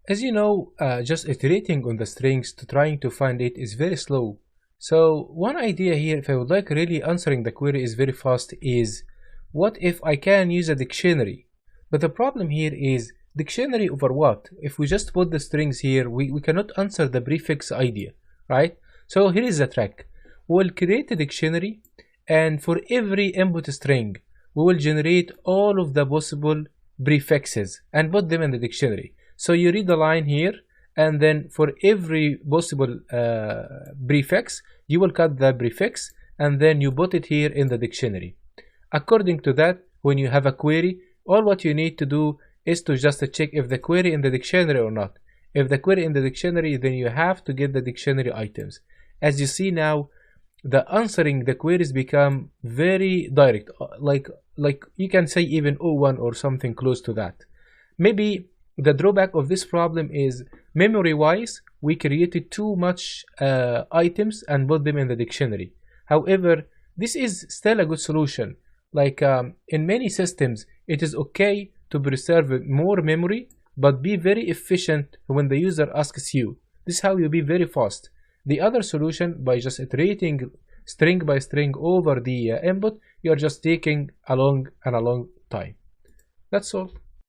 as you know, just iterating on the strings to trying to find it is very slow. So one idea here, if I would like really answering the query is very fast, is what if I can use a dictionary? But the problem here is dictionary over what? If we just put the strings here, we cannot answer the prefix idea, right? So here is the trick. We'll create a dictionary, and for every input string, we will generate all of the possible prefixes and put them in the dictionary. So you read the line here, and then for every possible prefix, you will cut the prefix, and then you put it here in the dictionary. According to that, when you have a query, all what you need to do is to just check if the query in the dictionary or not. If the query in the dictionary, then you have to get the dictionary items. As you see now, the answering the queries become very direct, like you can say even O1 or something close to that. Maybe the drawback of this problem is memory wise, we created too much items and put them in the dictionary. However, this is still a good solution. Like in many systems, it is okay to preserve more memory, but be very efficient when the user asks you. This is how you be very fast. The other solution, by just iterating string by string over the input, you are just taking a long time. That's all.